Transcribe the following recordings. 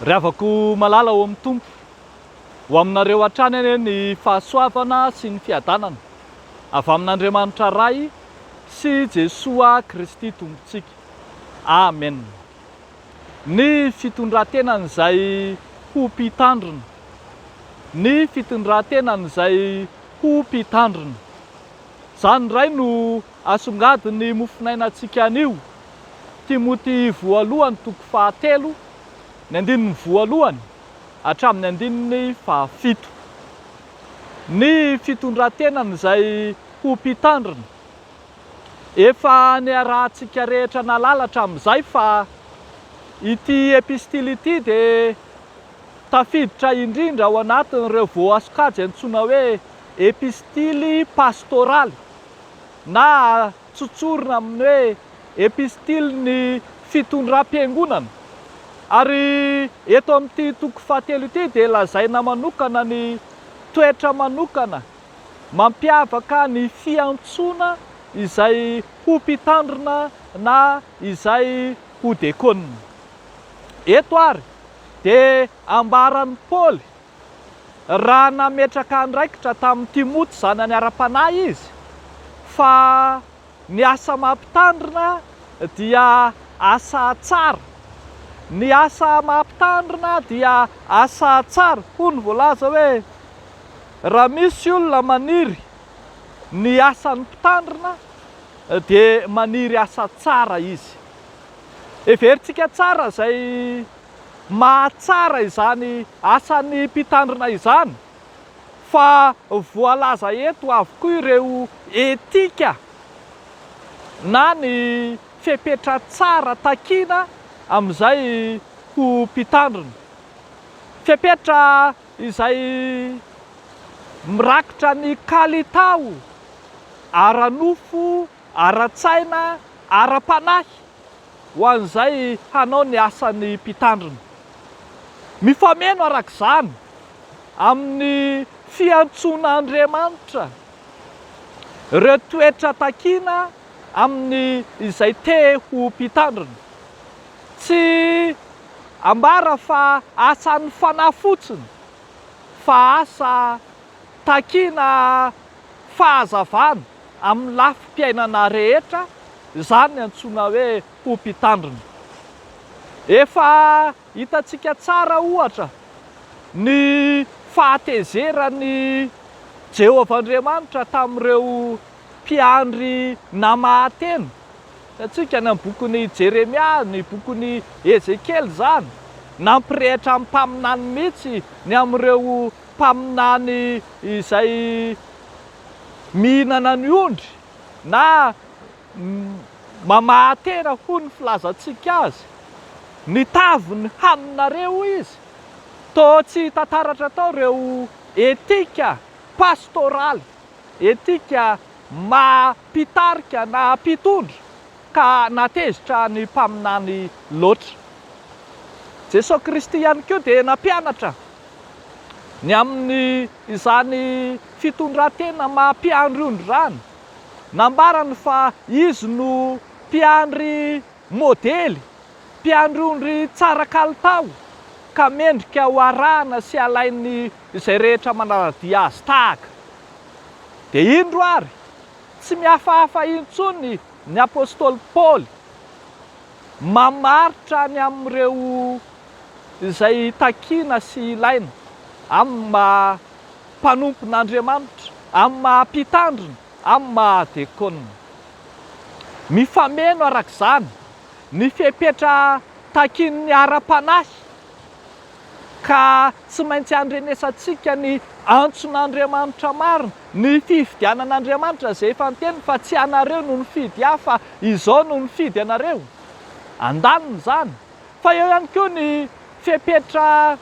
Ry havako malala ho amin'ny tompo ho aminareo hatrany anie ny fahasoavana sy ny fiadanana avy amin'Andriamanitra ray sy Jesoa Kristy tompontsika. Amen. Ny fitondrantenany izay ho mpitandrina. Ny fitondrantenany izay ho mpitandrina. Izany ray no asongadiny mofinainantsika anio. Timoty 1:7, ny 1 hatramin'ny 7. Ny fitondrantenany izay ho mpitandrina. Efa niarahantsika rehetra nalalatra amin'izay fa ity epistily ity dia tafiditra indrindra ao anatin'ireo voasokajy antsoina hoe epistily pastoraly na tsotsorina amin'ny hoe epistily ny fitondram-piangonana. Ary eto amin'ity toko fahatelo ity dia lazaina manokana ny toetra manokana mampiavaka ny fiantsoana izay ho mpitandrina na izay ho diakonina. Eto ary dia ambaran'i Paoly raha nametraka andraikitra tamin'ny Timoty izany aniara-panahy izy fa ny asa mampitandrina dia asa tsara. Ny asa mampitandrina dia asa tsara. Hoy ny voalaza hoe raha misy olona maniry ny asan'ny mpitandrina dia maniry asa tsara izy. Everintsika tsara izay mahatsara izany asan'ny mpitandrina izany fa voalaza eto avokoa ireo etika na ny fepetra tsara takiana amin'izay ho mpitandrina. Fepetra izay mirakitra ny kalitao, ara-nofo, ara-tsaina, ara-panahy ho an'izay hanao ny asan'ny mpitandrina. Mifameno arak'izany amin'ny fiantsoan'Andriamanitra ireo toetra takiana amin'ny izay te ho mpitandrina. Tsy ambara fa asan'ny fanahy fotsiny fa asa takiana fahazavana amin'ny lafim-piainana rehetra, izany antsoina hoe ho mpitandrina. Efa hitantsika tsara ohatra ny fahatezeran'ny Jehovahandriamanitra tamin'ireo mpiandry namahateny. Hitantsika ny amin'ny bokon'ny Jeremia, ny bokon'ny Ezekely izany, nampirehitra amin'ny mpaminany mihitsy ny amin'ireo mpaminany izay mihinana ny ondry na mamahatena hoy ny filazantsika azy. Nitavy ny haninareo izy. Toa tsy tantaratra tao ireo etika pastoraly, etika mampitarika na mpitondra ka natezitra ny mpaminany loatra. Jesosy Kristy ihany koa dia nampianatra ny amin'ny izany fitondrantena mampiandry ondry izany. Nambarany fa izy no mpiandry modely, mpiandry ondry tsara kalitao ka mendrika ho arahana sy alainy izay rehetra manaradia azy tahaka. Dia indro ary tsy mihafahafa intsony ny apôstôly Paoly mamaritra ny amin'ireo izay takiana sy ilaina amin'ny mpanompon'Andriamanitra, amin'ny maha-mpitandrina, amin'ny maha-diakonina. Mifameno arak'izany ny fepetra takian'ny ara-panahy ka tsy maintsy andrenesantsika ny antson'Andriamanitra marina, ny fifidianan'Andriamanitra izay efa niteny fa tsy anareo no nifidy ahy fa izao no nifidy anareo. Andaniny izany. Fa eo ihany koa ny fepetra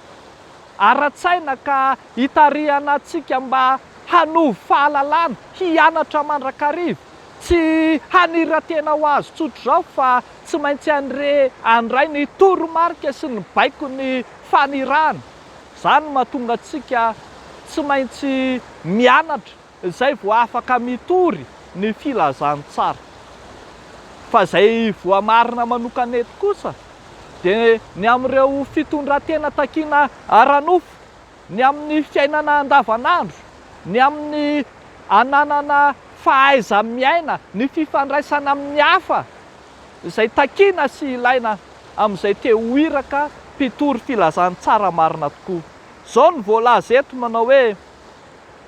ara-tsaina ka hitarihana antsika mba hanovy fahalalana, hianatra mandrakariva. Tsy haniran-tena ho azy tsotra izao fa tsy maintsy andray ny toromarika sy ny baiko ny fanirahana. Izany mahatonga antsika tsy maintsy mianatra izay vao afaka mitory ny filazantsara. Fa izay voamarina manokana eto kosa dia ny amin'ireo fitondran-tena takiana ara-nofo, ny amin'ny fiainana andavanandro, ny amin'ny ananana fahaiza-miaina, ny fifandraisana amin'ny hafa, izay takiana sy ilaina amin'izay te ho iraka mpitory filazantsara marina tokoa. Izao ny voalaza eto manao hoe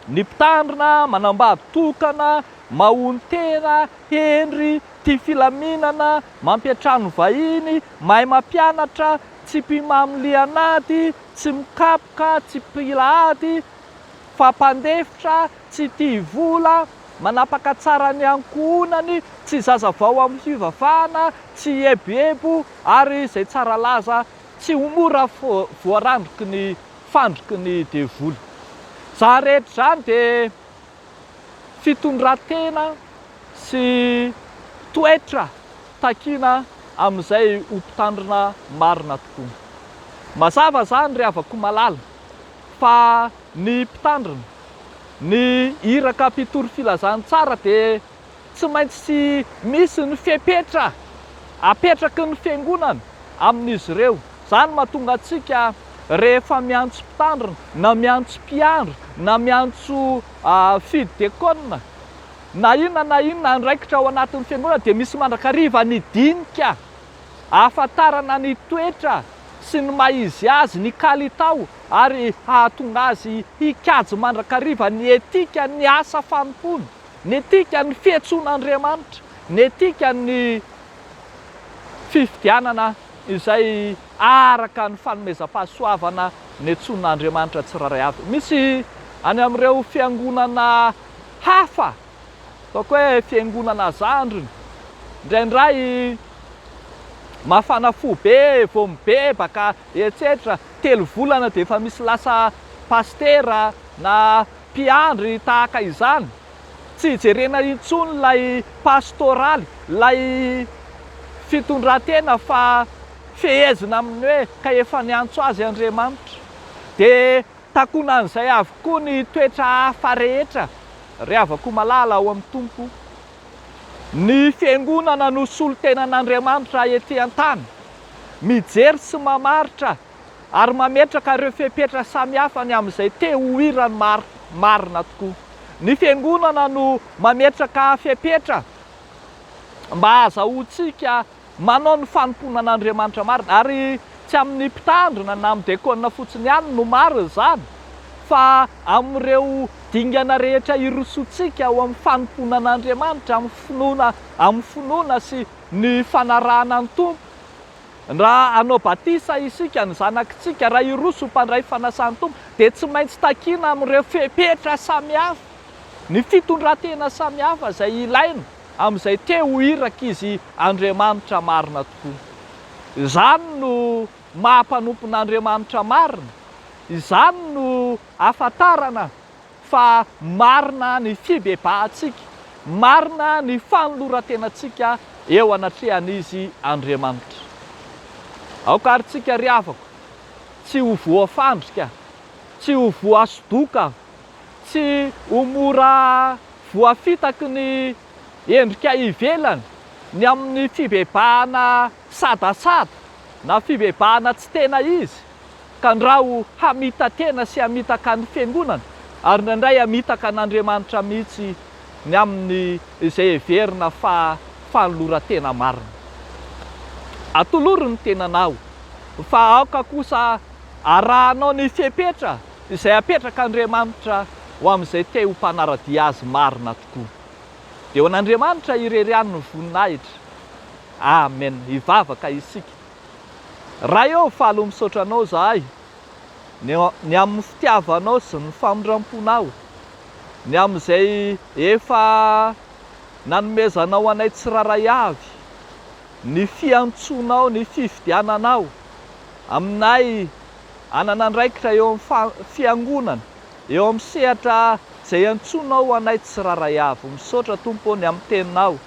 ny mpitandrina manambady tokana, mahon-tena, hendry, tia filaminana, mampiatrano vahiny, mahay mampianatra, tsy mpimamy lianady, tsy mikapoka, tsy mpilahady, fampandefitra, tsy tia vola, manapaka tsara ny ankohonany, tsy zazavao amin'ny fivavahana, tsy eboebo, ary izay tsara laza, tsy ho mora voarandriky ny fandriky ny devoly. Izany rehetra izany dia fitondran-tena sy toetra takiana amin'izay ho mpitandrina marina tokoa. Mazava izany ry havako malala fa ny mpitandrina, ny iraka mpitory filazantsara dia tsy maintsy misy ny fepetra apetraky ny fiangonana amin'izy ireo. Izany mahatonga antsika rehefa miantso mpitandrina, na miantso mpiandry, na miantso fidekona, na inona andraikitra ao anatin'ny fiangonana dia misy mandrakariva ny dinika ahafantarana ny toetra sy ny maizy azy, ny kalitao, ary hahatonga azy hikajy mandrakariva ny etika ny asa fanompony, ny etika ny fiantsoan'Andriamanitra, ny etika ny fifidianana izay araka ny fanomezam-pahasoavana ny antson'Andriamanitra tsiraray avy. Misy any amin'ireo fiangonana hafa, ataoko hoe fiangonana zandriny, indraindray mafana fo be, vao mibebaka, etsetra, 3 volana dia efa misy lasa pastera na mpiandry tahaka izany. Tsy jerena intsony ilay pastoraly, ilay fitondran-tena, fa fehezina amin'ny hoe ka efa niantso azy Andriamanitra. Dia takonan'izay avokoa ny toetra hafa rehetra ry havako malala ao amin'ny Tompo. Ny fiangonana no solo-tenan'Andriamanitra ety an-tany, mijery sy mamaritra ary mametraka ireo fepetra samihafa ny amin'izay te ho irany marina tokoa. Ny fiangonana no mametraka fepetra mba azahoantsika manao ny fanomponan'Andriamanitra marina, ary tsy amin'ny mpitandrina na amin'ny dekona fotsiny ihany no marina izany, fa amin'ireo dingana rehetra irosotsika ao amin'ny fanomponan'Andriamanitra, amin'ny finoana sy ny fanarahana ny Tompo. Raha hanao batisa isika, ny zanakitsika, raha iroso mpandray fanasan'ny Tompo, dia tsy maintsy takiana amin'ireo fepetra samihafa, ny fitondran-tena samihafa izay ilaina amin'izay te ho iraka izy Andriamanitra marina tokoa. Izany no mahampanompon'Andriamanitra marina, izany no ahafantarana fa marina ny fibebahantsika, marina ny fanoloran-tenantsika eo anatrehan'izy Andriamanitra. Aokaritsika ry havako, tsy ho voafandrika, tsy ho voasodoka, tsy ho mora voafitaky ny endrika ivelany, ny amin'ny fibebahana sadasada na fibebahana tsy tena izy, ka ndraho hamita tena sy hamitaka ny fiangonana, ary indraindray hamitaka an'Andriamanitra mihitsy ny amin'ny izay heverina fa fanoloran-tena marina. Atolory ny tenanao, fa aoka kosa arahanao ny fepetra izay apetraka Andriamanitra ho amin'izay te ho mpanaradia azy marina tokoa. Dia ho an'Andriamanitra ireriany ny voninahitra. Amen. Hivavaka isika. Raha eo falo misaotra anao zahay, ny amin'ny fitiavanao sy ny famondram-ponao, ny amin'izay efa nanomezanao anay tsiraray avy, ny fiantsonao, ny fifidiananao aminay ananandraikitra eo amin'ny fiangonana, eo amin'ny sehatra izay antsonao anay tsiraray avy. Misaotra Tompo ny amin'ny teninao,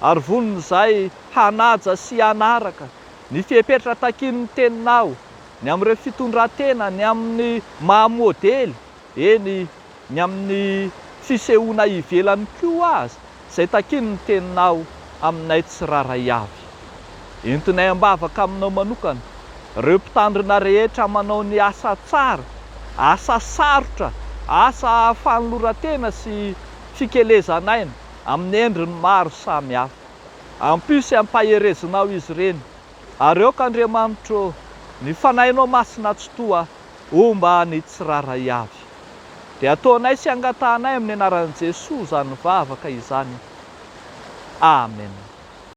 ary vonona izay hanaja sy hanaraka ny fipetra takin'ny teninao, ny amin'ireo fitondran-tena, ny amin'ny mahamodely, eny ny amin'ny fisehoana ivelany koa azy, izay takin'ny teninao aminay tsiraray avy. entinay ambavaka aminao manokana, ireo mpitandrina rehetra manao ny asa tsara, asa sarotra, asa fanoloran-tena sy fikelezanaina amin'ny endriny maro samihafa. Ampio sy ampaherezinao izy ireny. Ary eo ka Andriamanitro, ny fanahinao masina tsy toa omba ny tsiraray avy. Dia ataonay sy angatanay amin'ny anaran'i Jesosy izany vavaka izany. Amen.